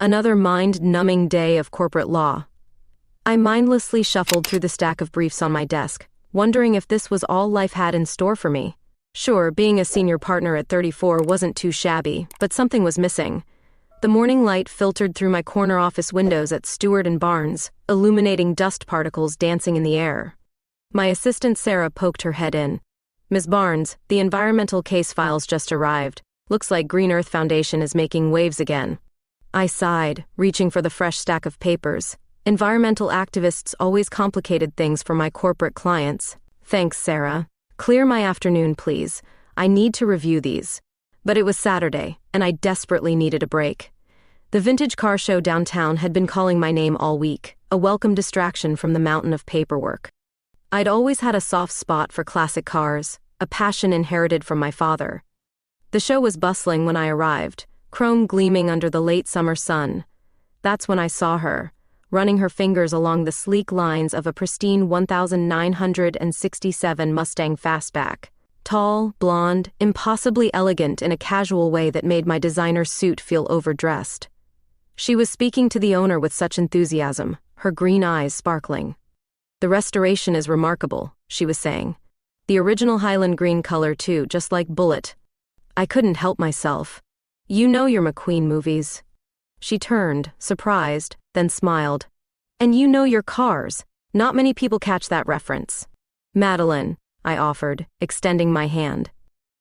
Another mind-numbing day of corporate law. I mindlessly shuffled through the stack of briefs on my desk, wondering if this was all life had in store for me. Sure, being a senior partner at 34 wasn't too shabby, but something was missing. The morning light filtered through my corner office windows at Stewart and Barnes, illuminating dust particles dancing in the air. My assistant Sarah poked her head in. "Ms. Barnes, the environmental case files just arrived. Looks like Green Earth Foundation is making waves again." I sighed, reaching for the fresh stack of papers. Environmental activists always complicated things for my corporate clients. "Thanks, Sarah. Clear my afternoon, please. I need to review these." But it was Saturday, and I desperately needed a break. The vintage car show downtown had been calling my name all week, a welcome distraction from the mountain of paperwork. I'd always had a soft spot for classic cars, a passion inherited from my father. The show was bustling when I arrived, chrome gleaming under the late summer sun. That's when I saw her, running her fingers along the sleek lines of a pristine 1967 Mustang Fastback. Tall, blonde, impossibly elegant in a casual way that made my designer suit feel overdressed. She was speaking to the owner with such enthusiasm, her green eyes sparkling. "The restoration is remarkable," she was saying. "The original Highland green color too, just like Bullet." I couldn't help myself. "You know your McQueen movies." She turned, surprised, then smiled. "And you know your cars. Not many people catch that reference." "Madeline," I offered, extending my hand.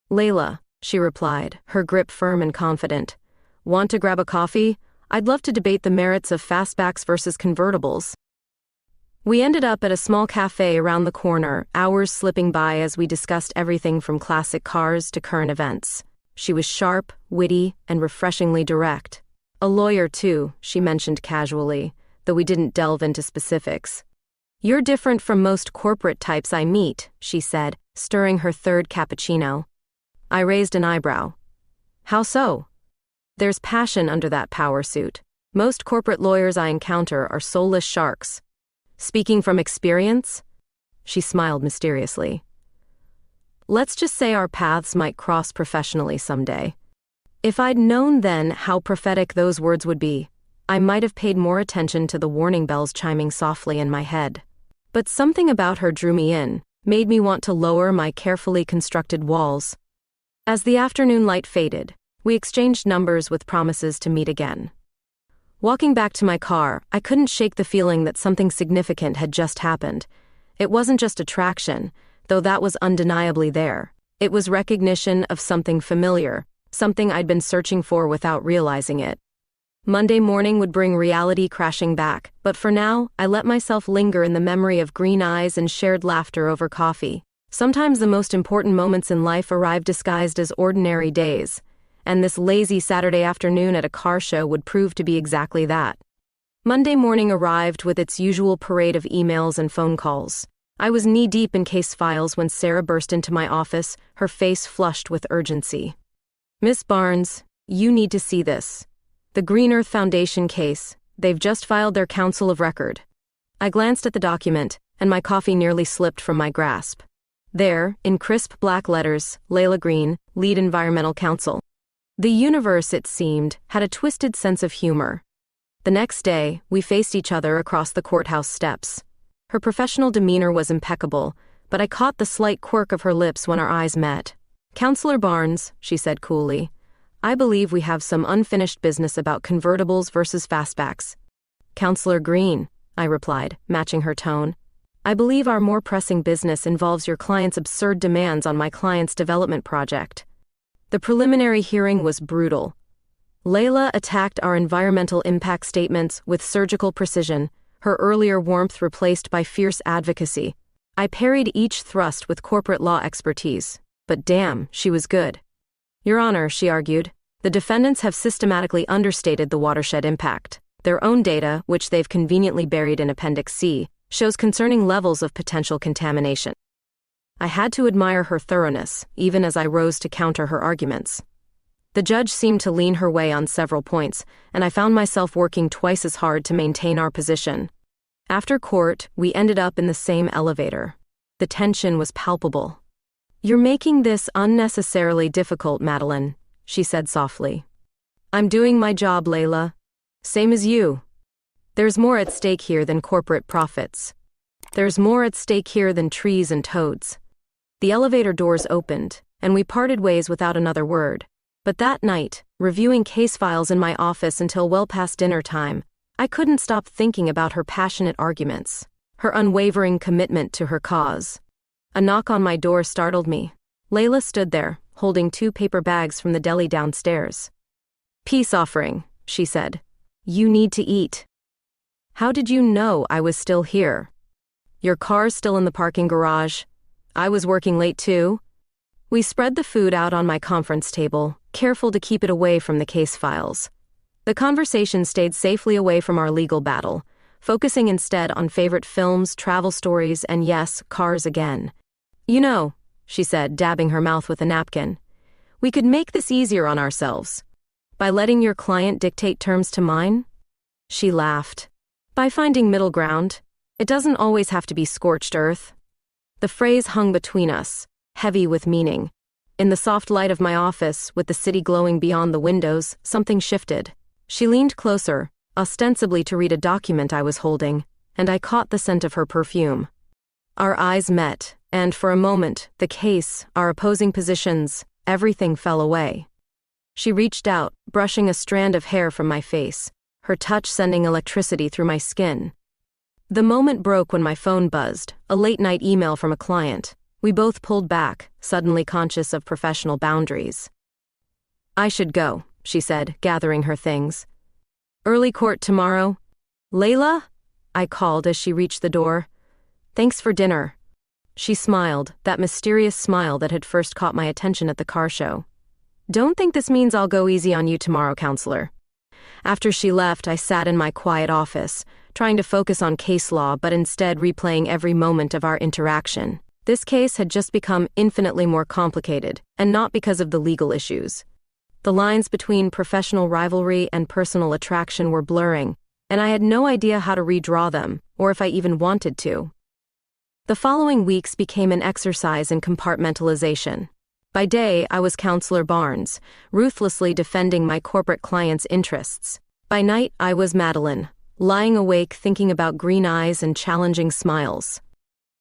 "Layla," she replied, her grip firm and confident. "Want to grab a coffee? I'd love to debate the merits of fastbacks versus convertibles." We ended up at a small cafe around the corner, hours slipping by as we discussed everything from classic cars to current events. She was sharp, witty, and refreshingly direct. "A lawyer too," she mentioned casually, though we didn't delve into specifics. "You're different from most corporate types I meet," she said, stirring her third cappuccino. I raised an eyebrow. "How so?" "There's passion under that power suit. Most corporate lawyers I encounter are soulless sharks." "Speaking from experience?" She smiled mysteriously. "Let's just say our paths might cross professionally someday." If I'd known then how prophetic those words would be, I might have paid more attention to the warning bells chiming softly in my head. But something about her drew me in, made me want to lower my carefully constructed walls. As the afternoon light faded, we exchanged numbers with promises to meet again. Walking back to my car, I couldn't shake the feeling that something significant had just happened. It wasn't just attraction, though that was undeniably there. It was recognition of something familiar, something I'd been searching for without realizing it. Monday morning would bring reality crashing back, but for now, I let myself linger in the memory of green eyes and shared laughter over coffee. Sometimes the most important moments in life arrive disguised as ordinary days, and this lazy Saturday afternoon at a car show would prove to be exactly that. Monday morning arrived with its usual parade of emails and phone calls. I was knee-deep in case files when Sarah burst into my office, her face flushed with urgency. "Miss Barnes, you need to see this. The Green Earth Foundation case. They've just filed their counsel of record." I glanced at the document, and my coffee nearly slipped from my grasp. There, in crisp black letters, Layla Green, lead environmental counsel. The universe, it seemed, had a twisted sense of humor. The next day, we faced each other across the courthouse steps. Her professional demeanor was impeccable, but I caught the slight quirk of her lips when our eyes met. "Counselor Barnes," she said coolly, "I believe we have some unfinished business about convertibles versus fastbacks." "Counselor Green," I replied, matching her tone, "I believe our more pressing business involves your client's absurd demands on my client's development project." The preliminary hearing was brutal. Layla attacked our environmental impact statements with surgical precision, her earlier warmth replaced by fierce advocacy. I parried each thrust with corporate law expertise, but damn, she was good. "Your Honor," she argued, "the defendants have systematically understated the watershed impact. Their own data, which they've conveniently buried in Appendix C, shows concerning levels of potential contamination." I had to admire her thoroughness, even as I rose to counter her arguments. The judge seemed to lean her way on several points, and I found myself working twice as hard to maintain our position. After court, we ended up in the same elevator. The tension was palpable. "You're making this unnecessarily difficult, Madeline," she said softly. "I'm doing my job, Layla." Same as you. There's more at stake here than corporate profits. There's more at stake here than trees and toads. The elevator doors opened, and we parted ways without another word. But that night, reviewing case files in my office until well past dinner time, I couldn't stop thinking about her passionate arguments, her unwavering commitment to her cause. A knock on my door startled me. Layla stood there, holding 2 paper bags from the deli downstairs. "Peace offering," she said. "You need to eat." "How did you know I was still here?" "Your car's still in the parking garage. I was working late too." We spread the food out on my conference table, careful to keep it away from the case files. The conversation stayed safely away from our legal battle, focusing instead on favorite films, travel stories, and yes, cars again. "You know," she said, dabbing her mouth with a napkin, "we could make this easier on ourselves. By letting your client dictate terms to mine?" She laughed. "By finding middle ground. It doesn't always have to be scorched earth." The phrase hung between us, heavy with meaning. In the soft light of my office, with the city glowing beyond the windows, something shifted. She leaned closer, ostensibly to read a document I was holding, and I caught the scent of her perfume. Our eyes met, and for a moment, the case, our opposing positions, everything fell away. She reached out, brushing a strand of hair from my face, her touch sending electricity through my skin. The moment broke when my phone buzzed, a late-night email from a client. We both pulled back, suddenly conscious of professional boundaries. "I should go," she said, gathering her things. "Early court tomorrow." "Layla?" I called as she reached the door. "Thanks for dinner." She smiled, that mysterious smile that had first caught my attention at the car show. "Don't think this means I'll go easy on you tomorrow, counselor." After she left, I sat in my quiet office, trying to focus on case law but instead replaying every moment of our interaction. This case had just become infinitely more complicated, and not because of the legal issues. The lines between professional rivalry and personal attraction were blurring, and I had no idea how to redraw them, or if I even wanted to. The following weeks became an exercise in compartmentalization. By day, I was Counselor Barnes, ruthlessly defending my corporate clients' interests. By night, I was Madeline, lying awake thinking about green eyes and challenging smiles.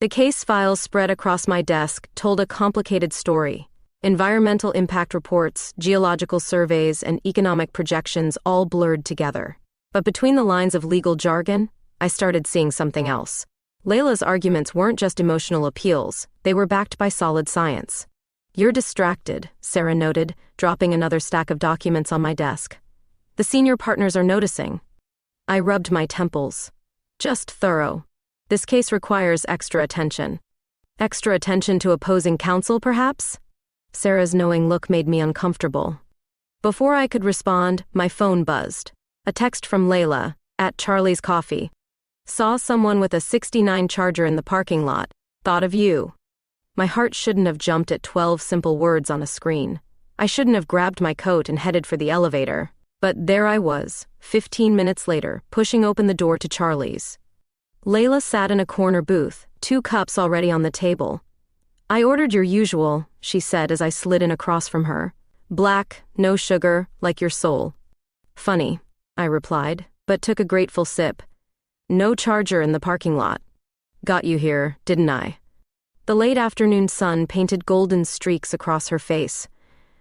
The case files spread across my desk told a complicated story. Environmental impact reports, geological surveys, and economic projections all blurred together. But between the lines of legal jargon, I started seeing something else. Layla's arguments weren't just emotional appeals, they were backed by solid science. "You're distracted," Sarah noted, dropping another stack of documents on my desk. "The senior partners are noticing." I rubbed my temples. "Just thorough. This case requires extra attention." "Extra attention to opposing counsel, perhaps?" Sarah's knowing look made me uncomfortable. Before I could respond, my phone buzzed. A text from Layla, at Charlie's Coffee. "Saw someone with a '69 Charger in the parking lot. Thought of you." My heart shouldn't have jumped at 12 simple words on a screen. I shouldn't have grabbed my coat and headed for the elevator. But there I was, 15 minutes later, pushing open the door to Charlie's. Layla sat in a corner booth, 2 cups already on the table. "I ordered your usual," she said as I slid in across from her. "Black, no sugar, like your soul." "Funny," I replied, but took a grateful sip. "No charger in the parking lot. Got you here, didn't I?" The late afternoon sun painted golden streaks across her face.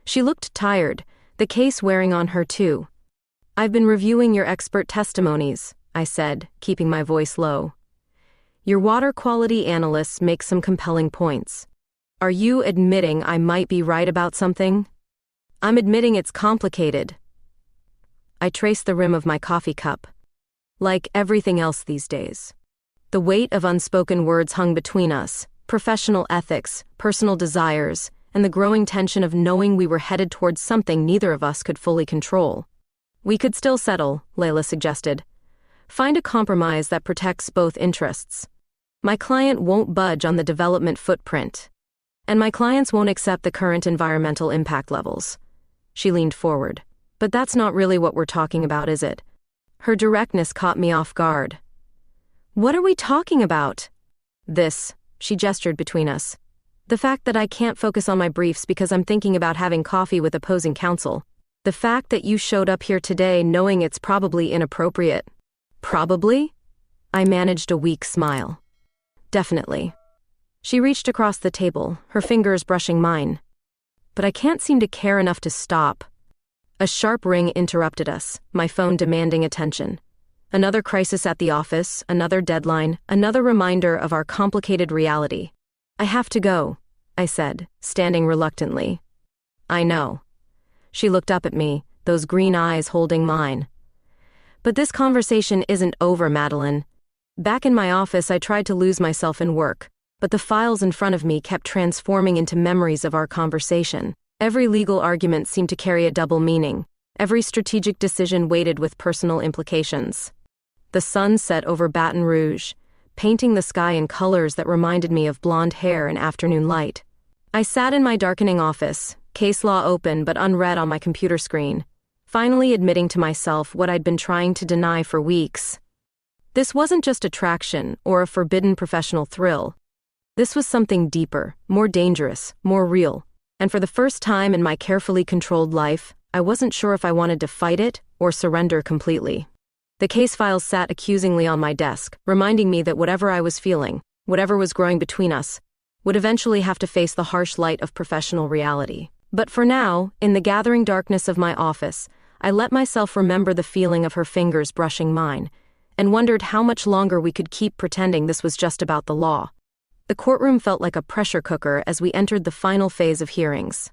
She looked tired, the case wearing on her too. "I've been reviewing your expert testimonies," I said, keeping my voice low. "Your water quality analysts make some compelling points. Are you admitting I might be right about something?" "I'm admitting it's complicated." I traced the rim of my coffee cup. Like everything else these days. The weight of unspoken words hung between us, professional ethics, personal desires, and the growing tension of knowing we were headed towards something neither of us could fully control. "We could still settle," Layla suggested. "Find a compromise that protects both interests. My client won't budge on the development footprint. And my clients won't accept the current environmental impact levels." She leaned forward. "But that's not really what we're talking about, is it?" Her directness caught me off guard. "What are we talking about?" "This," she gestured between us. "The fact that I can't focus on my briefs because I'm thinking about having coffee with opposing counsel. The fact that you showed up here today knowing it's probably inappropriate. Probably? I managed a weak smile. Definitely. She reached across the table, her fingers brushing mine. But I can't seem to care enough to stop. A sharp ring interrupted us, my phone demanding attention. Another crisis at the office, another deadline, another reminder of our complicated reality. I have to go, I said, standing reluctantly. I know. She looked up at me, those green eyes holding mine. But this conversation isn't over, Madeline. Back in my office, I tried to lose myself in work, but the files in front of me kept transforming into memories of our conversation. Every legal argument seemed to carry a double meaning. Every strategic decision weighted with personal implications. The sun set over Baton Rouge, painting the sky in colors that reminded me of blonde hair and afternoon light. I sat in my darkening office, case law open but unread on my computer screen, finally admitting to myself what I'd been trying to deny for weeks. This wasn't just attraction or a forbidden professional thrill. This was something deeper, more dangerous, more real. And for the first time in my carefully controlled life, I wasn't sure if I wanted to fight it or surrender completely. The case files sat accusingly on my desk, reminding me that whatever I was feeling, whatever was growing between us, would eventually have to face the harsh light of professional reality. But for now, in the gathering darkness of my office, I let myself remember the feeling of her fingers brushing mine, and wondered how much longer we could keep pretending this was just about the law. The courtroom felt like a pressure cooker as we entered the final phase of hearings.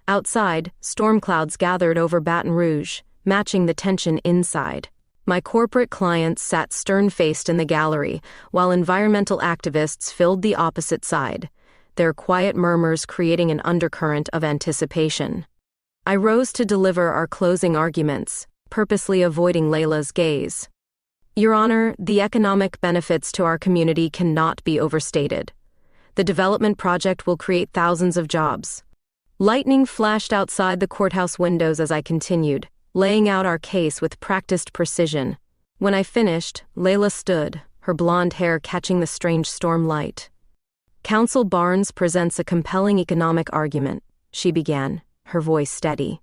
Outside, storm clouds gathered over Baton Rouge, matching the tension inside. My corporate clients sat stern-faced in the gallery, while environmental activists filled the opposite side, their quiet murmurs creating an undercurrent of anticipation. I rose to deliver our closing arguments, purposely avoiding Layla's gaze. Your Honor, the economic benefits to our community cannot be overstated. The development project will create thousands of jobs. Lightning flashed outside the courthouse windows as I continued, laying out our case with practiced precision. When I finished, Layla stood, her blonde hair catching the strange storm light. Counsel Barnes presents a compelling economic argument, she began, her voice steady.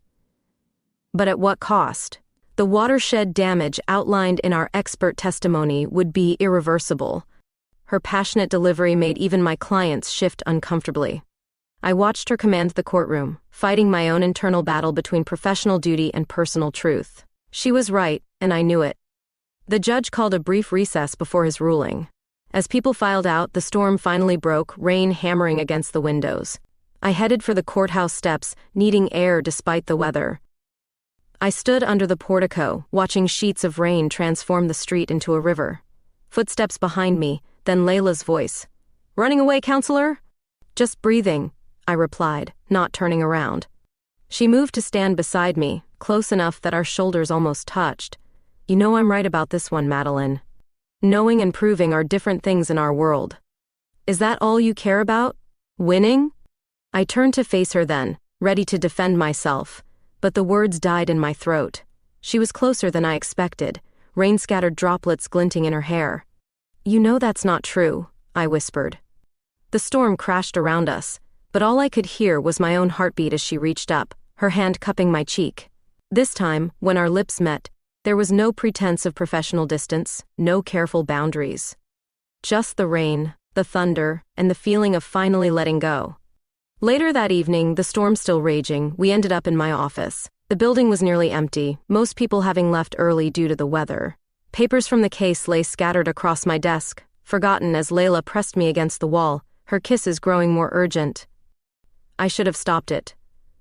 But at what cost? The watershed damage outlined in our expert testimony would be irreversible. Her passionate delivery made even my clients shift uncomfortably. I watched her command the courtroom, fighting my own internal battle between professional duty and personal truth. She was right, and I knew it. The judge called a brief recess before his ruling. As people filed out, the storm finally broke, rain hammering against the windows. I headed for the courthouse steps, needing air despite the weather. I stood under the portico, watching sheets of rain transform the street into a river. Footsteps behind me, then Layla's voice. "Running away, counselor?" "Just breathing," I replied, not turning around. She moved to stand beside me, close enough that our shoulders almost touched. "You know I'm right about this one, Madeline. Knowing and proving are different things in our world. Is that all you care about? Winning?" I turned to face her then, ready to defend myself, but the words died in my throat. She was closer than I expected, rain-scattered droplets glinting in her hair. "You know that's not true," I whispered. The storm crashed around us, but all I could hear was my own heartbeat as she reached up, her hand cupping my cheek. This time, when our lips met, there was no pretense of professional distance, no careful boundaries. Just the rain, the thunder, and the feeling of finally letting go. Later that evening, the storm still raging, we ended up in my office. The building was nearly empty, most people having left early due to the weather. Papers from the case lay scattered across my desk, forgotten as Layla pressed me against the wall, her kisses growing more urgent. I should have stopped it.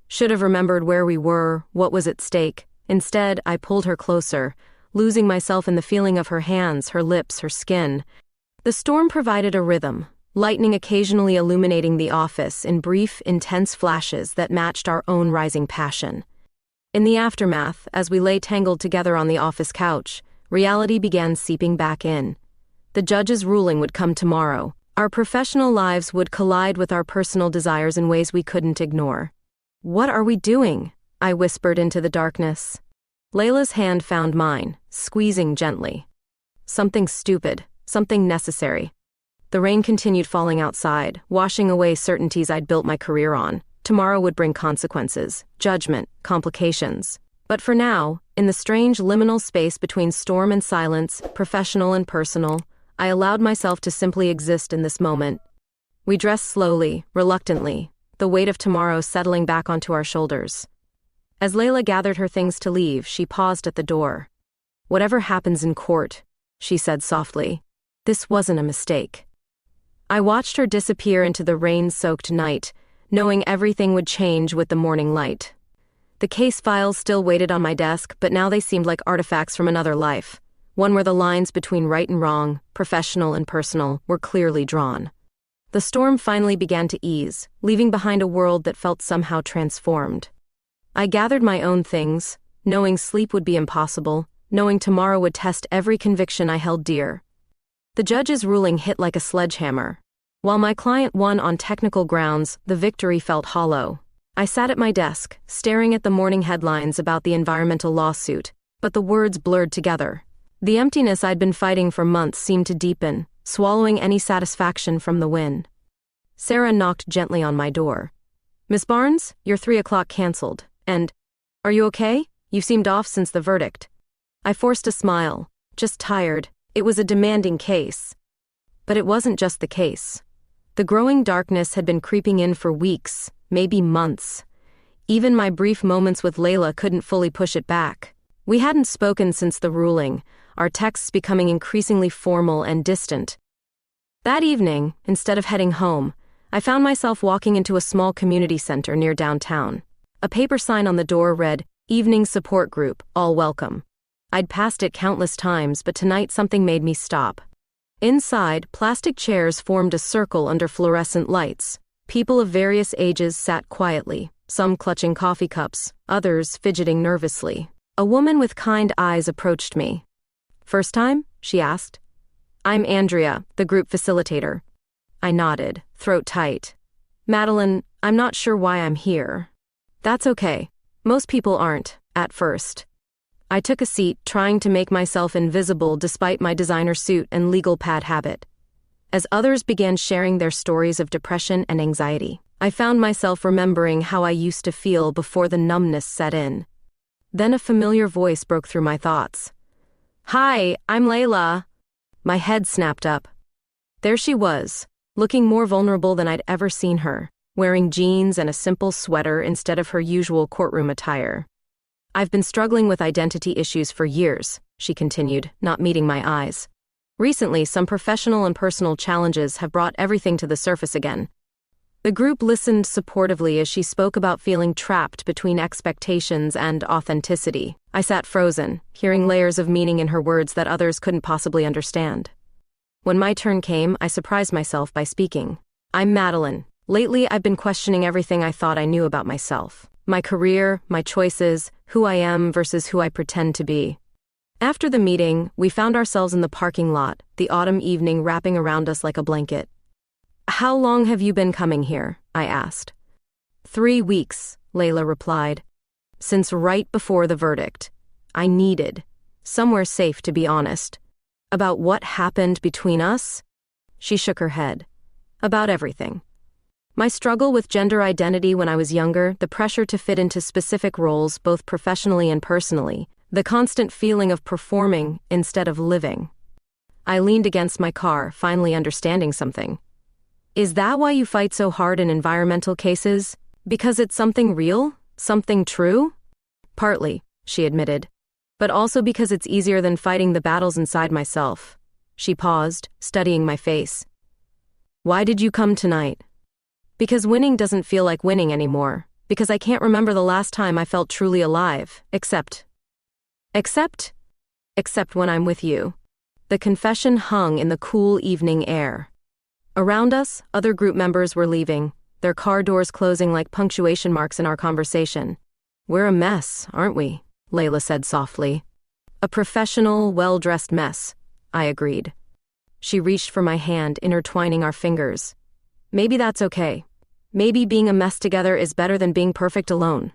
Should have remembered where we were, what was at stake. Instead, I pulled her closer, losing myself in the feeling of her hands, her lips, her skin. The storm provided a rhythm, lightning occasionally illuminating the office in brief, intense flashes that matched our own rising passion. In the aftermath, as we lay tangled together on the office couch, reality began seeping back in. The judge's ruling would come tomorrow. Our professional lives would collide with our personal desires in ways we couldn't ignore. "What are we doing?" I whispered into the darkness. Layla's hand found mine, squeezing gently. Something stupid, something necessary. The rain continued falling outside, washing away certainties I'd built my career on. Tomorrow would bring consequences, judgment, complications. But for now, in the strange liminal space between storm and silence, professional and personal, I allowed myself to simply exist in this moment. We dressed slowly, reluctantly, the weight of tomorrow settling back onto our shoulders. As Layla gathered her things to leave, she paused at the door. "Whatever happens in court," she said softly, "this wasn't a mistake." I watched her disappear into the rain-soaked night, knowing everything would change with the morning light. The case files still waited on my desk, but now they seemed like artifacts from another life, one where the lines between right and wrong, professional and personal, were clearly drawn. The storm finally began to ease, leaving behind a world that felt somehow transformed. I gathered my own things, knowing sleep would be impossible, knowing tomorrow would test every conviction I held dear. The judge's ruling hit like a sledgehammer. While my client won on technical grounds, the victory felt hollow. I sat at my desk, staring at the morning headlines about the environmental lawsuit, but the words blurred together. The emptiness I'd been fighting for months seemed to deepen, swallowing any satisfaction from the win. Sarah knocked gently on my door. "Miss Barnes, your 3 o'clock canceled. And, are you okay? You seemed off since the verdict." I forced a smile. Just tired. It was a demanding case. But it wasn't just the case. The growing darkness had been creeping in for weeks, maybe months. Even my brief moments with Layla couldn't fully push it back. We hadn't spoken since the ruling, our texts becoming increasingly formal and distant. That evening, instead of heading home, I found myself walking into a small community center near downtown. A paper sign on the door read, "Evening Support Group, all welcome." I'd passed it countless times, but tonight something made me stop. Inside, plastic chairs formed a circle under fluorescent lights. People of various ages sat quietly, some clutching coffee cups, others fidgeting nervously. A woman with kind eyes approached me. "First time?" she asked. "I'm Andrea, the group facilitator." I nodded, throat tight. "Madeline, I'm not sure why I'm here." "That's okay. Most people aren't, at first." I took a seat, trying to make myself invisible despite my designer suit and legal pad habit. As others began sharing their stories of depression and anxiety, I found myself remembering how I used to feel before the numbness set in. Then a familiar voice broke through my thoughts. "Hi, I'm Layla." My head snapped up. There she was, looking more vulnerable than I'd ever seen her, wearing jeans and a simple sweater instead of her usual courtroom attire. "I've been struggling with identity issues for years," she continued, not meeting my eyes. "Recently, some professional and personal challenges have brought everything to the surface again." The group listened supportively as she spoke about feeling trapped between expectations and authenticity. I sat frozen, hearing layers of meaning in her words that others couldn't possibly understand. When my turn came, I surprised myself by speaking. "I'm Madeline. Lately, I've been questioning everything I thought I knew about myself. My career, my choices, who I am versus who I pretend to be." After the meeting, we found ourselves in the parking lot, the autumn evening wrapping around us like a blanket. "How long have you been coming here?" I asked. 3 weeks, Layla replied. "Since right before the verdict. I needed somewhere safe, to be honest." "About what happened between us?" She shook her head. "About everything. My struggle with gender identity when I was younger, the pressure to fit into specific roles both professionally and personally, the constant feeling of performing instead of living." I leaned against my car, finally understanding something. "Is that why you fight so hard in environmental cases? Because it's something real? Something true?" "Partly," she admitted. "But also because it's easier than fighting the battles inside myself." She paused, studying my face. "Why did you come tonight?" "Because winning doesn't feel like winning anymore. Because I can't remember the last time I felt truly alive, except when I'm with you." The confession hung in the cool evening air. Around us, other group members were leaving, their car doors closing like punctuation marks in our conversation. "We're a mess, aren't we?" Layla said softly. "A professional, well-dressed mess," I agreed. She reached for my hand, intertwining our fingers. "Maybe that's okay. Maybe being a mess together is better than being perfect alone."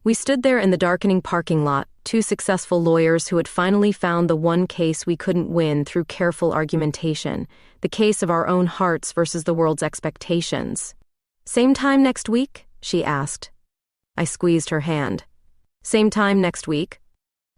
We stood there in the darkening parking lot, 2 successful lawyers who had finally found the one case we couldn't win through careful argumentation, the case of our own hearts versus the world's expectations. "Same time next week?" she asked. I squeezed her hand. Same time next week?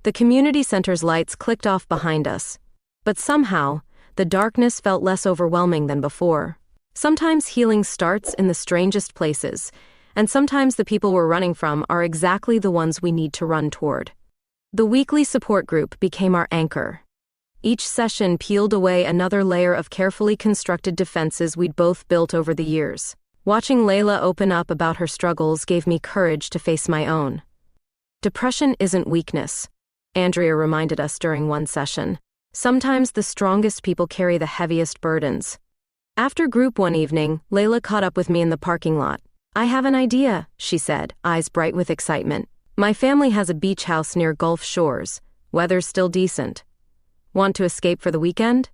The community center's lights clicked off behind us. But somehow, the darkness felt less overwhelming than before. Sometimes healing starts in the strangest places, and sometimes the people we're running from are exactly the ones we need to run toward. The weekly support group became our anchor. Each session peeled away another layer of carefully constructed defenses we'd both built over the years. Watching Layla open up about her struggles gave me courage to face my own. Depression isn't weakness, Andrea reminded us during one session. Sometimes the strongest people carry the heaviest burdens. After group one evening, Layla caught up with me in the parking lot. I have an idea, she said, eyes bright with excitement. My family has a beach house near Gulf Shores. Weather's still decent. Want to escape for the weekend?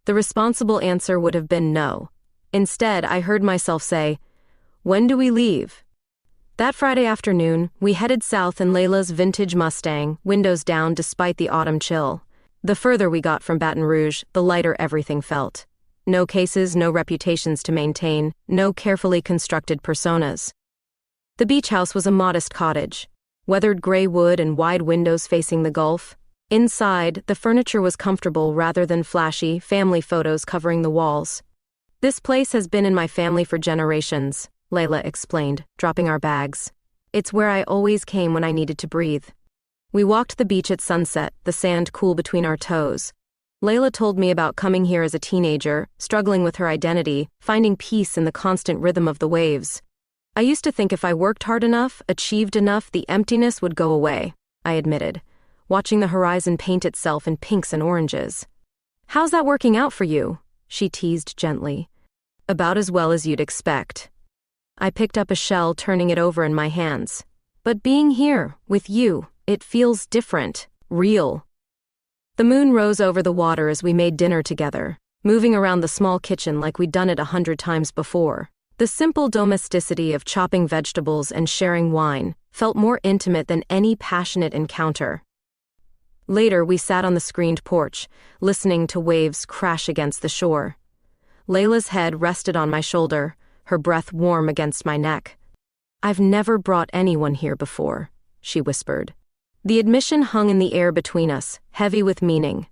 The responsible answer would have been no. Instead, I heard myself say, when do we leave? That Friday afternoon, we headed south in Layla's vintage Mustang, windows down despite the autumn chill. The further we got from Baton Rouge, the lighter everything felt. No cases, no reputations to maintain, no carefully constructed personas. The beach house was a modest cottage. Weathered gray wood and wide windows facing the Gulf. Inside, the furniture was comfortable rather than flashy, family photos covering the walls. This place has been in my family for generations, Layla explained, dropping our bags. It's where I always came when I needed to breathe. We walked the beach at sunset, the sand cool between our toes. Layla told me about coming here as a teenager, struggling with her identity, finding peace in the constant rhythm of the waves. I used to think if I worked hard enough, achieved enough, the emptiness would go away, I admitted, watching the horizon paint itself in pinks and oranges. How's that working out for you? She teased gently. About as well as you'd expect. I picked up a shell, turning it over in my hands. But being here, with you, it feels different, real. The moon rose over the water as we made dinner together, moving around the small kitchen like we'd done it 100 times before. The simple domesticity of chopping vegetables and sharing wine felt more intimate than any passionate encounter. Later, we sat on the screened porch, listening to waves crash against the shore. Layla's head rested on my shoulder, her breath warm against my neck. I've never brought anyone here before, she whispered. The admission hung in the air between us, heavy with meaning.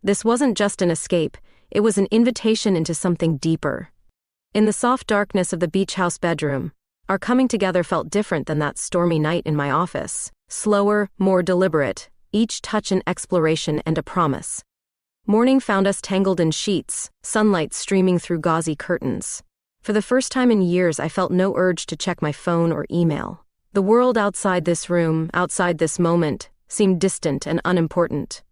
This wasn't just an escape, it was an invitation into something deeper. In the soft darkness of the beach house bedroom, our coming together felt different than that stormy night in my office. Slower, more deliberate, each touch an exploration and a promise. Morning found us tangled in sheets, sunlight streaming through gauzy curtains. For the first time in years, I felt no urge to check my phone or email. The world outside this room, outside this moment, seemed distant and unimportant.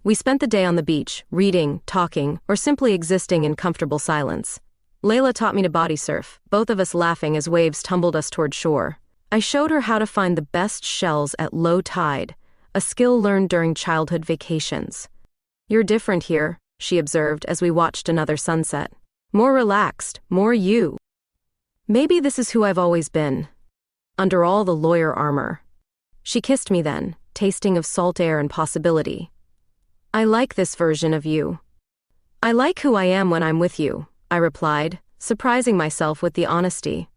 We spent the day on the beach, reading, talking, or simply existing in comfortable silence. Layla taught me to body surf, both of us laughing as waves tumbled us toward shore. I showed her how to find the best shells at low tide, a skill learned during childhood vacations. You're different here, she observed as we watched another sunset. More relaxed, more you. Maybe this is who I've always been. Under all the lawyer armor. She kissed me then, tasting of salt air and possibility. I like this version of you. I like who I am when I'm with you, I replied, surprising myself with the honesty.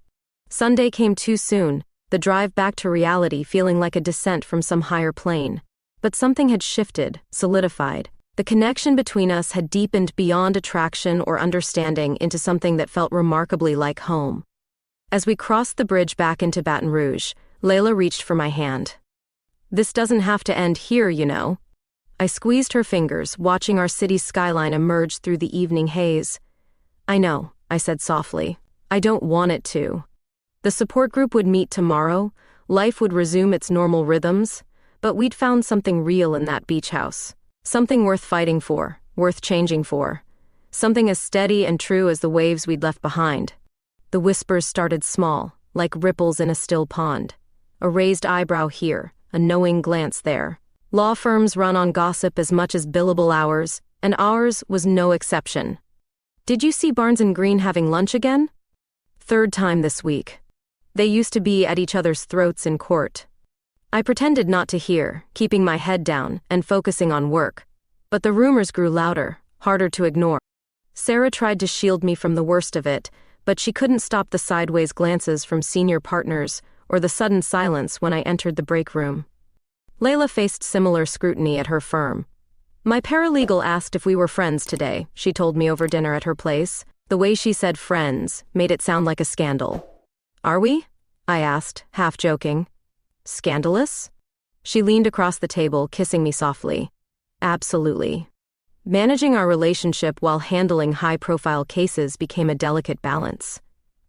Sunday came too soon, the drive back to reality feeling like a descent from some higher plane. But something had shifted, solidified. The connection between us had deepened beyond attraction or understanding into something that felt remarkably like home. As we crossed the bridge back into Baton Rouge, Layla reached for my hand. This doesn't have to end here, you know. I squeezed her fingers, watching our city's skyline emerge through the evening haze. I know, I said softly. I don't want it to. The support group would meet tomorrow, life would resume its normal rhythms, but we'd found something real in that beach house. Something worth fighting for, worth changing for. Something as steady and true as the waves we'd left behind. The whispers started small, like ripples in a still pond. A raised eyebrow here, a knowing glance there. Law firms run on gossip as much as billable hours, and ours was no exception. Did you see Barnes and Green having lunch again? Third time this week. They used to be at each other's throats in court. I pretended not to hear, keeping my head down and focusing on work. But the rumors grew louder, harder to ignore. Sarah tried to shield me from the worst of it, but she couldn't stop the sideways glances from senior partners or the sudden silence when I entered the break room. Layla faced similar scrutiny at her firm. My paralegal asked if we were friends today, she told me over dinner at her place. The way she said friends made it sound like a scandal. Are we? I asked, half joking. Scandalous? She leaned across the table, kissing me softly. Absolutely. Managing our relationship while handling high-profile cases became a delicate balance.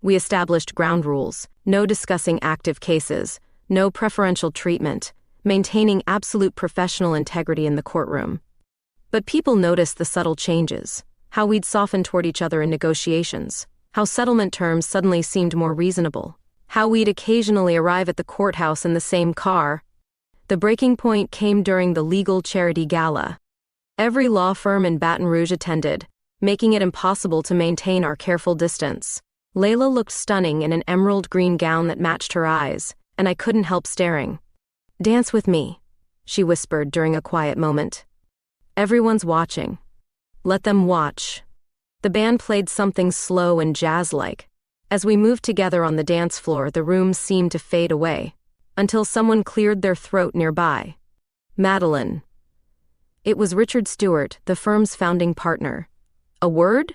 We established ground rules: no discussing active cases, no preferential treatment, maintaining absolute professional integrity in the courtroom. But people noticed the subtle changes, how we'd soften toward each other in negotiations, how settlement terms suddenly seemed more reasonable, how we'd occasionally arrive at the courthouse in the same car. The breaking point came during the legal charity gala. Every law firm in Baton Rouge attended, making it impossible to maintain our careful distance. Layla looked stunning in an emerald green gown that matched her eyes, and I couldn't help staring. "Dance with me," she whispered during a quiet moment. "Everyone's watching. Let them watch." The band played something slow and jazz-like. As we moved together on the dance floor, the room seemed to fade away, until someone cleared their throat nearby. Madeline. It was Richard Stewart, the firm's founding partner. A word?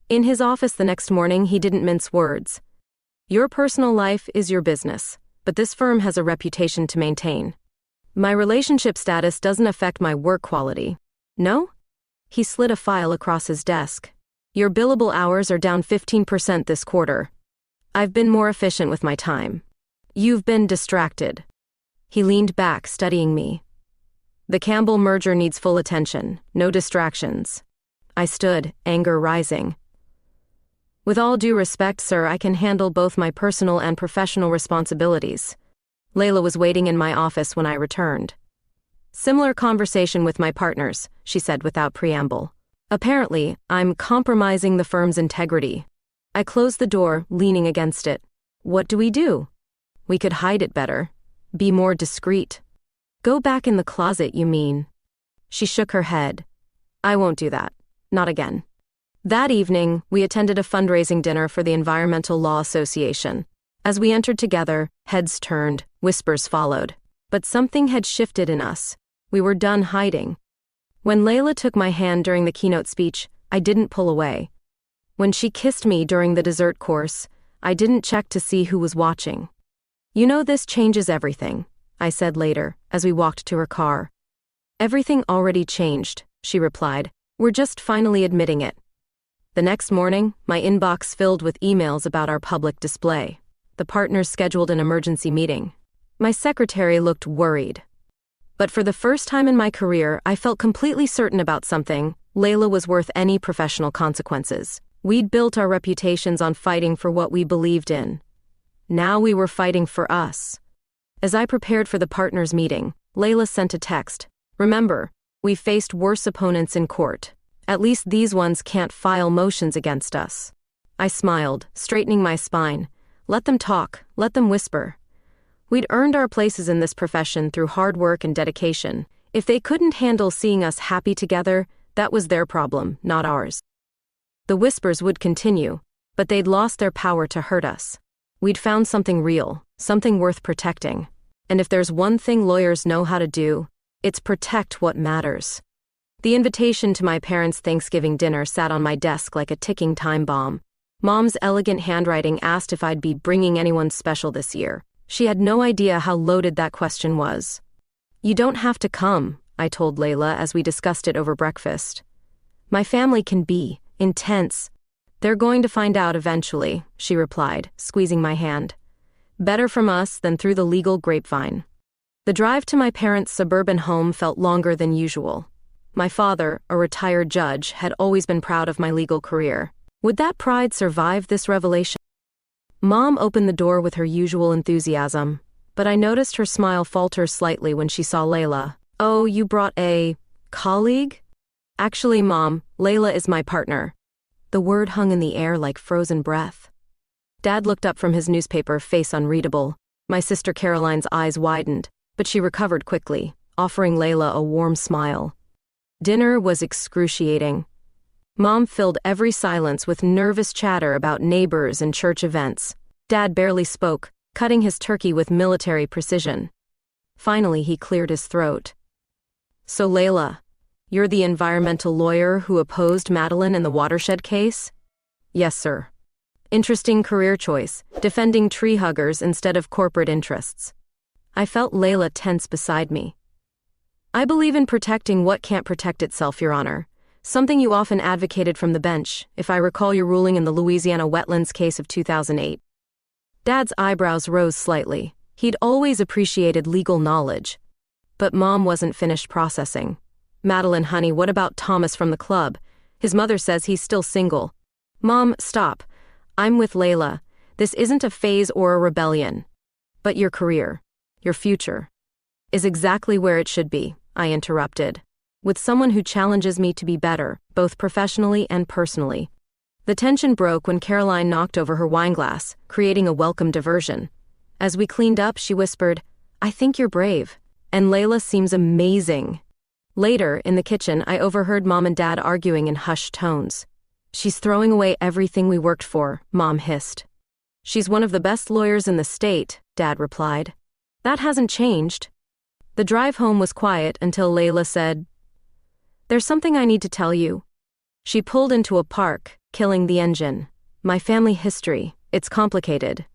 In his office the next morning, he didn't mince words. "Your personal life is your business, but this firm has a reputation to maintain. My relationship status doesn't affect my work quality. No?" He slid a file across his desk. "Your billable hours are down 15% this quarter. I've been more efficient with my time. You've been distracted." He leaned back, studying me. "The Campbell merger needs full attention, no distractions." I stood, anger rising. "With all due respect, sir, I can handle both my personal and professional responsibilities." Layla was waiting in my office when I returned. "Similar conversation with my partners," she said without preamble. "Apparently, I'm compromising the firm's integrity." I closed the door, leaning against it. "What do we do?" "We could hide it better. Be more discreet." "Go back in the closet, you mean?" She shook her head. "I won't do that. Not again." That evening, we attended a fundraising dinner for the Environmental Law Association. As we entered together, heads turned, whispers followed. But something had shifted in us. We were done hiding. When Layla took my hand during the keynote speech, I didn't pull away. When she kissed me during the dessert course, I didn't check to see who was watching. "You know, this changes everything," I said later, as we walked to her car. "Everything already changed," she replied. "We're just finally admitting it." The next morning, my inbox filled with emails about our public display. The partners scheduled an emergency meeting. My secretary looked worried. But for the first time in my career, I felt completely certain about something. Layla was worth any professional consequences. We'd built our reputations on fighting for what we believed in. Now we were fighting for us. As I prepared for the partners' meeting, Layla sent a text. "Remember, we faced worse opponents in court. At least these ones can't file motions against us." I smiled, straightening my spine. Let them talk, let them whisper. We'd earned our places in this profession through hard work and dedication. If they couldn't handle seeing us happy together, that was their problem, not ours. The whispers would continue, but they'd lost their power to hurt us. We'd found something real, something worth protecting. And if there's one thing lawyers know how to do, it's protect what matters. The invitation to my parents' Thanksgiving dinner sat on my desk like a ticking time bomb. Mom's elegant handwriting asked if I'd be bringing anyone special this year. She had no idea how loaded that question was. "You don't have to come," I told Layla as we discussed it over breakfast. "My family can be intense." "They're going to find out eventually," she replied, squeezing my hand. "Better from us than through the legal grapevine." The drive to my parents' suburban home felt longer than usual. My father, a retired judge, had always been proud of my legal career. Would that pride survive this revelation? Mom opened the door with her usual enthusiasm, but I noticed her smile falter slightly when she saw Layla. "Oh, you brought a colleague?" "Actually, Mom, Layla is my partner." The word hung in the air like frozen breath. Dad looked up from his newspaper, face unreadable. My sister Caroline's eyes widened, but she recovered quickly, offering Layla a warm smile. Dinner was excruciating. Mom filled every silence with nervous chatter about neighbors and church events. Dad barely spoke, cutting his turkey with military precision. Finally, he cleared his throat. "So Layla, you're the environmental lawyer who opposed Madeline in the watershed case?" "Yes, sir." "Interesting career choice, defending tree huggers instead of corporate interests." I felt Layla tense beside me. "I believe in protecting what can't protect itself, Your Honor. Something you often advocated from the bench, if I recall your ruling in the Louisiana wetlands case of 2008. Dad's eyebrows rose slightly. He'd always appreciated legal knowledge. But Mom wasn't finished processing. "Madeline, honey, what about Thomas from the club? His mother says he's still single." "Mom, stop. I'm with Layla. This isn't a phase or a rebellion. But your career, your future, is exactly where it should be," I interrupted. "With someone who challenges me to be better, both professionally and personally." The tension broke when Caroline knocked over her wineglass, creating a welcome diversion. As we cleaned up, she whispered, "I think you're brave. And Layla seems amazing." Later, in the kitchen, I overheard Mom and Dad arguing in hushed tones. "She's throwing away everything we worked for," Mom hissed. "She's one of the best lawyers in the state," Dad replied. "That hasn't changed." The drive home was quiet until Layla said, "There's something I need to tell you." She pulled into a park, killing the engine. "My family history, it's complicated."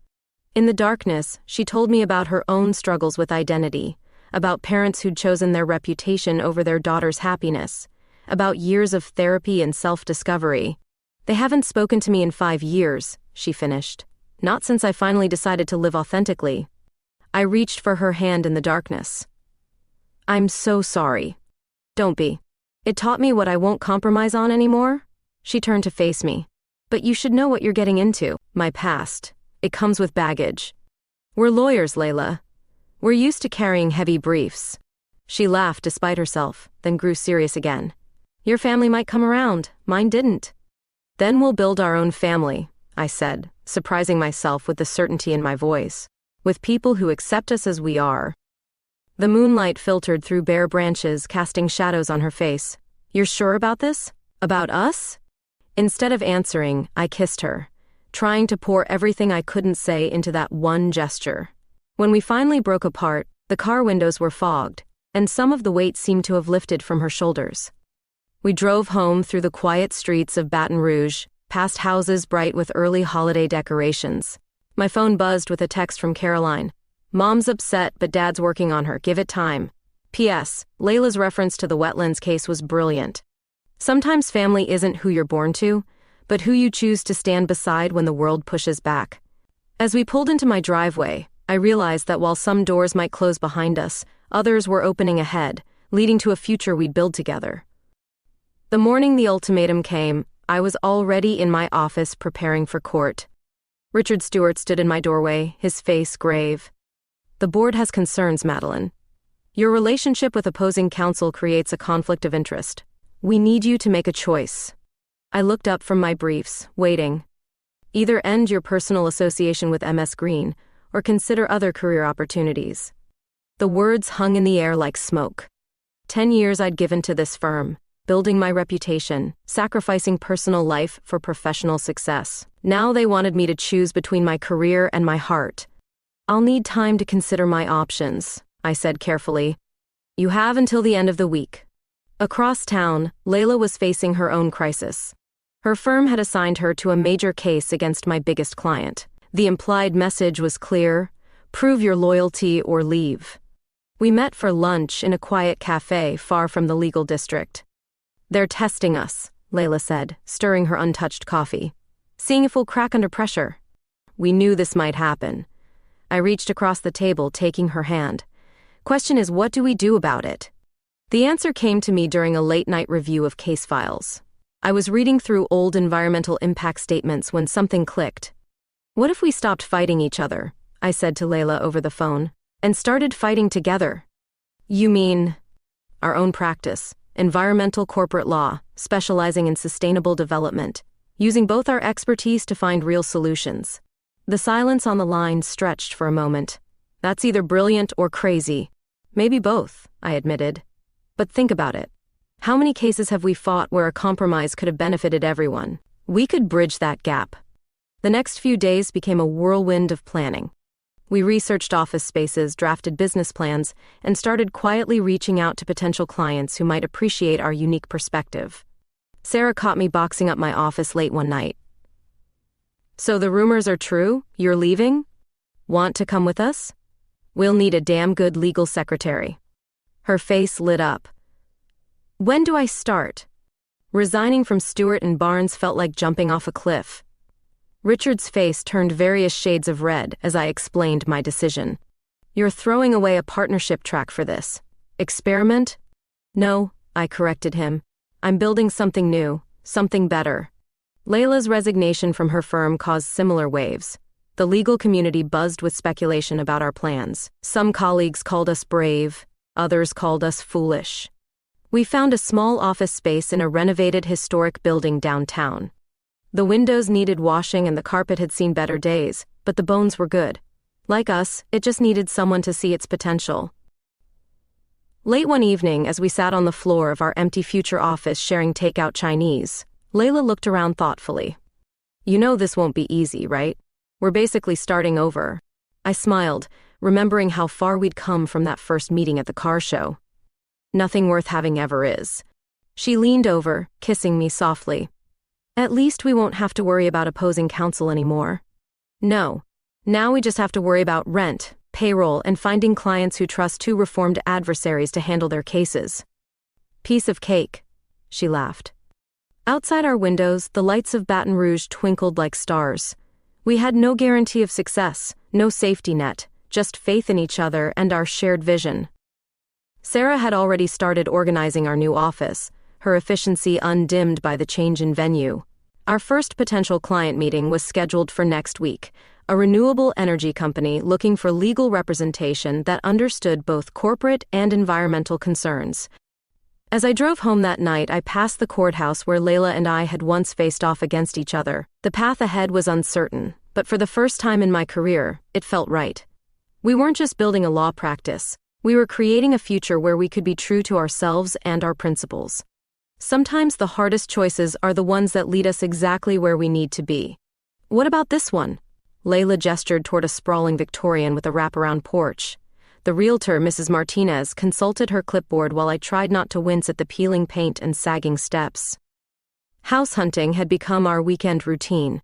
In the darkness, she told me about her own struggles with identity, about parents who'd chosen their reputation over their daughter's happiness, about years of therapy and self-discovery. "They haven't spoken to me in 5 years, she finished. "Not since I finally decided to live authentically." I reached for her hand in the darkness. "I'm so sorry." "Don't be. It taught me what I won't compromise on anymore." She turned to face me. "But you should know what you're getting into." "My past. It comes with baggage." "We're lawyers, Layla. We're used to carrying heavy briefs." She laughed despite herself, then grew serious again. "Your family might come around, mine didn't." "Then we'll build our own family," I said, surprising myself with the certainty in my voice. "With people who accept us as we are." The moonlight filtered through bare branches, casting shadows on her face. "You're sure about this? About us?" Instead of answering, I kissed her, trying to pour everything I couldn't say into that one gesture. When we finally broke apart, the car windows were fogged, and some of the weight seemed to have lifted from her shoulders. We drove home through the quiet streets of Baton Rouge, past houses bright with early holiday decorations. My phone buzzed with a text from Caroline. "Mom's upset, but Dad's working on her. Give it time. P.S. Layla's reference to the wetlands case was brilliant. Sometimes family isn't who you're born to, but who you choose to stand beside when the world pushes back." As we pulled into my driveway, I realized that while some doors might close behind us, others were opening ahead, leading to a future we'd build together. The morning the ultimatum came, I was already in my office preparing for court. Richard Stewart stood in my doorway, his face grave. "The board has concerns, Madeline. Your relationship with opposing counsel creates a conflict of interest. We need you to make a choice." I looked up from my briefs, waiting. "Either end your personal association with MS Green, or consider other career opportunities." The words hung in the air like smoke. 10 years I'd given to this firm, building my reputation, sacrificing personal life for professional success. Now they wanted me to choose between my career and my heart. "I'll need time to consider my options," I said carefully. "You have until the end of the week." Across town, Layla was facing her own crisis. Her firm had assigned her to a major case against my biggest client. The implied message was clear: prove your loyalty or leave. We met for lunch in a quiet cafe far from the legal district. "They're testing us," Layla said, stirring her untouched coffee. "Seeing if we'll crack under pressure." We knew this might happen. I reached across the table, taking her hand. "Question is, what do we do about it?" The answer came to me during a late-night review of case files. I was reading through old environmental impact statements when something clicked. "What if we stopped fighting each other?" I said to Layla over the phone, "and started fighting together?" "You mean?" "Our own practice, environmental corporate law, specializing in sustainable development, using both our expertise to find real solutions." The silence on the line stretched for a moment. "That's either brilliant or crazy." "Maybe both," I admitted. "But think about it. How many cases have we fought where a compromise could have benefited everyone? We could bridge that gap. The next few days became a whirlwind of planning. We researched office spaces, drafted business plans, and started quietly reaching out to potential clients who might appreciate our unique perspective. Sarah caught me boxing up my office late one night. "So the rumors are true? You're leaving? Want to come with us? We'll need a damn good legal secretary." Her face lit up. "When do I start?" Resigning from Stewart and Barnes felt like jumping off a cliff. Richard's face turned various shades of red as I explained my decision. "You're throwing away a partnership track for this experiment?" "No," I corrected him. "I'm building something new, something better." Layla's resignation from her firm caused similar waves. The legal community buzzed with speculation about our plans. Some colleagues called us brave, others called us foolish. We found a small office space in a renovated historic building downtown. The windows needed washing and the carpet had seen better days, but the bones were good. Like us, it just needed someone to see its potential. Late one evening, as we sat on the floor of our empty future office sharing takeout Chinese, Layla looked around thoughtfully. "You know this won't be easy, right? We're basically starting over." I smiled, remembering how far we'd come from that first meeting at the car show. "Nothing worth having ever is." She leaned over, kissing me softly. "At least we won't have to worry about opposing counsel anymore." "No. Now we just have to worry about rent, payroll, and finding clients who trust two reformed adversaries to handle their cases." "Piece of cake," she laughed. Outside our windows, the lights of Baton Rouge twinkled like stars. We had no guarantee of success, no safety net, just faith in each other and our shared vision. Sarah had already started organizing our new office, her efficiency undimmed by the change in venue. Our first potential client meeting was scheduled for next week, a renewable energy company looking for legal representation that understood both corporate and environmental concerns. As I drove home that night, I passed the courthouse where Layla and I had once faced off against each other. The path ahead was uncertain, but for the first time in my career, it felt right. We weren't just building a law practice. We were creating a future where we could be true to ourselves and our principles. Sometimes the hardest choices are the ones that lead us exactly where we need to be. "What about this one?" Layla gestured toward a sprawling Victorian with a wraparound porch. The realtor, Mrs. Martinez, consulted her clipboard while I tried not to wince at the peeling paint and sagging steps. House hunting had become our weekend routine,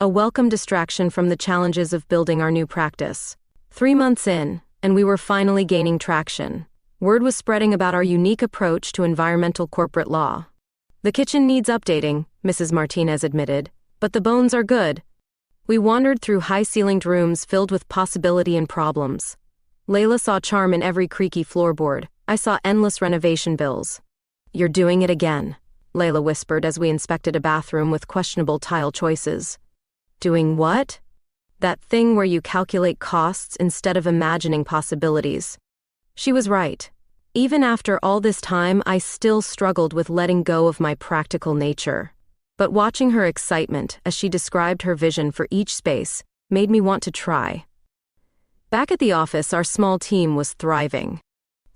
a welcome distraction from the challenges of building our new practice. 3 months in, and we were finally gaining traction. Word was spreading about our unique approach to environmental corporate law. "The kitchen needs updating," Mrs. Martinez admitted, "but the bones are good." We wandered through high-ceilinged rooms filled with possibility and problems. Layla saw charm in every creaky floorboard. I saw endless renovation bills. "You're doing it again," Layla whispered as we inspected a bathroom with questionable tile choices. "Doing what?" "That thing where you calculate costs instead of imagining possibilities." She was right. Even after all this time, I still struggled with letting go of my practical nature. But watching her excitement as she described her vision for each space made me want to try. Back at the office, our small team was thriving.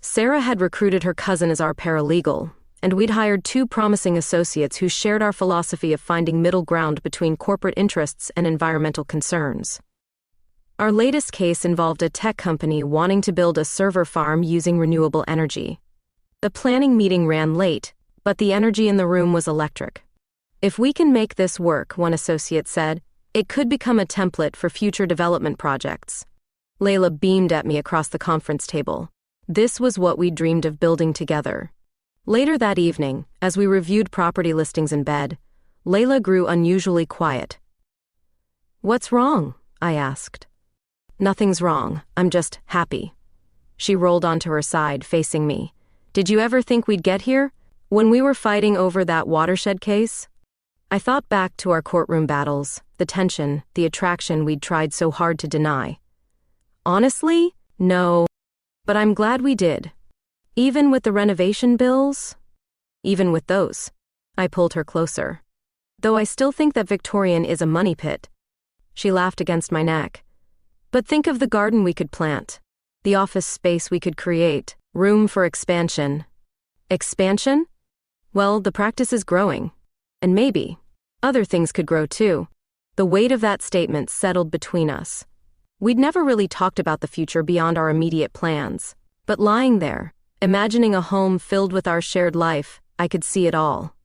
Sarah had recruited her cousin as our paralegal, and we'd hired 2 promising associates who shared our philosophy of finding middle ground between corporate interests and environmental concerns. Our latest case involved a tech company wanting to build a server farm using renewable energy. The planning meeting ran late, but the energy in the room was electric. "If we can make this work," one associate said, "it could become a template for future development projects." Layla beamed at me across the conference table. This was what we dreamed of building together. Later that evening, as we reviewed property listings in bed, Layla grew unusually quiet. "What's wrong?" I asked. "Nothing's wrong, I'm just happy." She rolled onto her side, facing me. "Did you ever think we'd get here? When we were fighting over that watershed case?" I thought back to our courtroom battles, the tension, the attraction we'd tried so hard to deny. "Honestly, no. But I'm glad we did. Even with the renovation bills?" "Even with those." I pulled her closer. "Though I still think that Victorian is a money pit." She laughed against my neck. "But think of the garden we could plant, the office space we could create, room for expansion." "Expansion?" Well, the practice is growing. And maybe other things could grow too. The weight of that statement settled between us. We'd never really talked about the future beyond our immediate plans. But lying there, imagining a home filled with our shared life, I could see it all.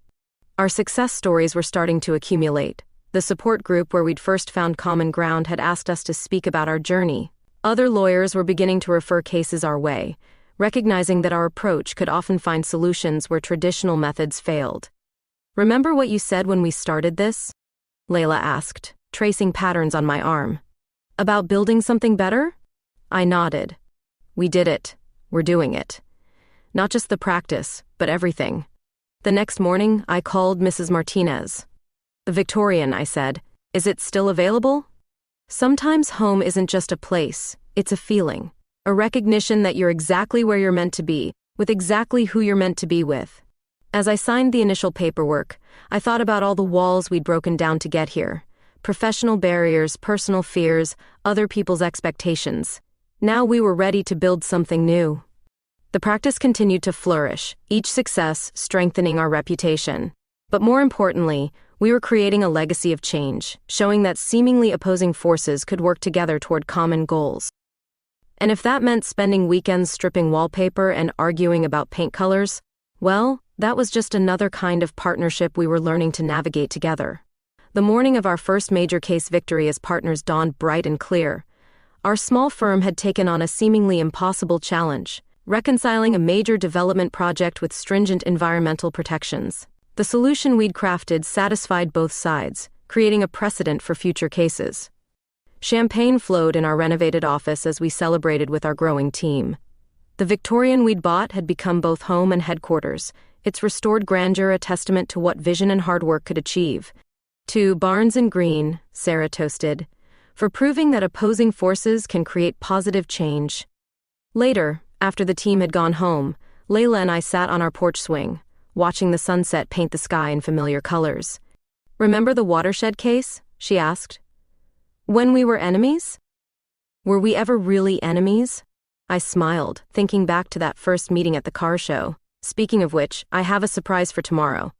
Our success stories were starting to accumulate. The support group where we'd first found common ground had asked us to speak about our journey. Other lawyers were beginning to refer cases our way, recognizing that our approach could often find solutions where traditional methods failed. "Remember what you said when we started this?" Layla asked, tracing patterns on my arm. "About building something better?" I nodded. "We did it. We're doing it. Not just the practice, but everything." The next morning, I called Mrs. Martinez. "The Victorian," I said. "Is it still available?" Sometimes home isn't just a place, it's a feeling. A recognition that you're exactly where you're meant to be, with exactly who you're meant to be with. As I signed the initial paperwork, I thought about all the walls we'd broken down to get here. Professional barriers, personal fears, other people's expectations. Now we were ready to build something new. The practice continued to flourish, each success strengthening our reputation. But more importantly, we were creating a legacy of change, showing that seemingly opposing forces could work together toward common goals. And if that meant spending weekends stripping wallpaper and arguing about paint colors, well, that was just another kind of partnership we were learning to navigate together. The morning of our first major case victory as partners dawned bright and clear. Our small firm had taken on a seemingly impossible challenge, reconciling a major development project with stringent environmental protections. The solution we'd crafted satisfied both sides, creating a precedent for future cases. Champagne flowed in our renovated office as we celebrated with our growing team. The Victorian we'd bought had become both home and headquarters, its restored grandeur a testament to what vision and hard work could achieve. To Barnes and Green, Sarah toasted, for proving that opposing forces can create positive change. Later, after the team had gone home, Layla and I sat on our porch swing, watching the sunset paint the sky in familiar colors. "Remember the watershed case?" she asked. "When we were enemies? Were we ever really enemies?" I smiled, thinking back to that first meeting at the car show. Speaking of which, I have a surprise for tomorrow.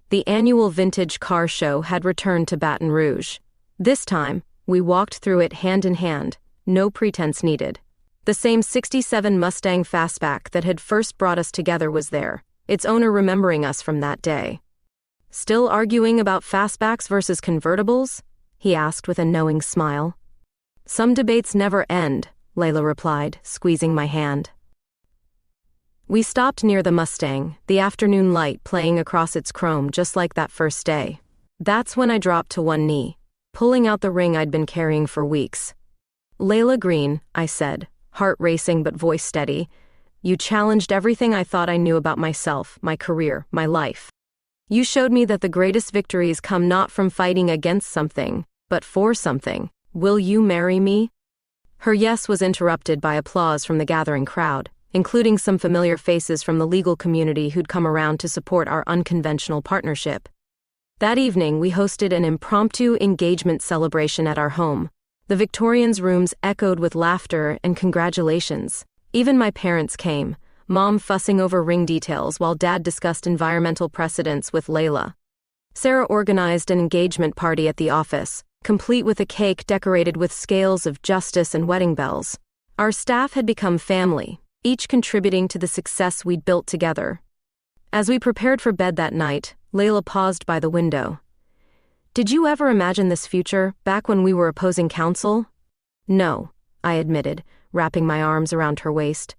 The annual vintage car show had returned to Baton Rouge. This time, we walked through it hand in hand, no pretense needed. The same '67 Mustang Fastback that had first brought us together was there, its owner remembering us from that day. "Still arguing about fastbacks versus convertibles?" he asked with a knowing smile. "Some debates never end," Layla replied, squeezing my hand. We stopped near the Mustang, the afternoon light playing across its chrome just like that first day. That's when I dropped to one knee, pulling out the ring I'd been carrying for weeks. "Layla Green," I said, heart racing but voice steady, "you challenged everything I thought I knew about myself, my career, my life. You showed me that the greatest victories come not from fighting against something, but for something. Will you marry me?" Her yes was interrupted by applause from the gathering crowd, including some familiar faces from the legal community who'd come around to support our unconventional partnership. That evening, we hosted an impromptu engagement celebration at our home. The Victorians' rooms echoed with laughter and congratulations. Even my parents came, Mom fussing over ring details while Dad discussed environmental precedents with Layla. Sarah organized an engagement party at the office, complete with a cake decorated with scales of justice and wedding bells. Our staff had become family, each contributing to the success we'd built together. As we prepared for bed that night, Layla paused by the window. "Did you ever imagine this future, back when we were opposing counsel?" "No," I admitted, wrapping my arms around her waist.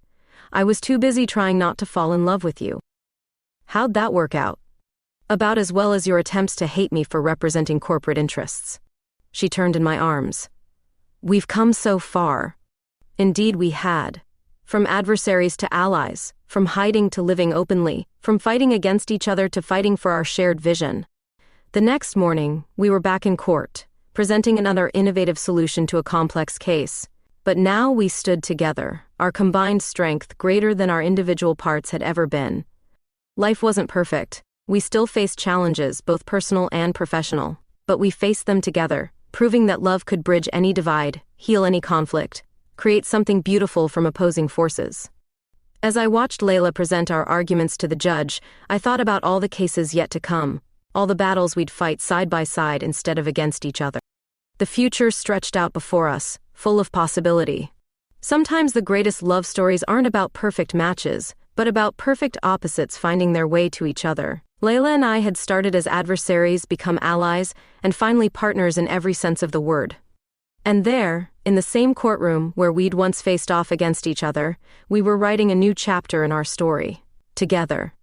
"I was too busy trying not to fall in love with you." "How'd that work out?" "About as well as your attempts to hate me for representing corporate interests." She turned in my arms. "We've come so far." Indeed we had. From adversaries to allies, from hiding to living openly, from fighting against each other to fighting for our shared vision. The next morning, we were back in court, presenting another innovative solution to a complex case. But now we stood together, our combined strength greater than our individual parts had ever been. Life wasn't perfect. We still faced challenges, both personal and professional. But we faced them together, proving that love could bridge any divide, heal any conflict, create something beautiful from opposing forces. As I watched Layla present our arguments to the judge, I thought about all the cases yet to come, all the battles we'd fight side by side instead of against each other. The future stretched out before us, full of possibility. Sometimes the greatest love stories aren't about perfect matches, but about perfect opposites finding their way to each other. Layla and I had started as adversaries, become allies, and finally partners in every sense of the word. And there, in the same courtroom where we'd once faced off against each other, we were writing a new chapter in our story. Together.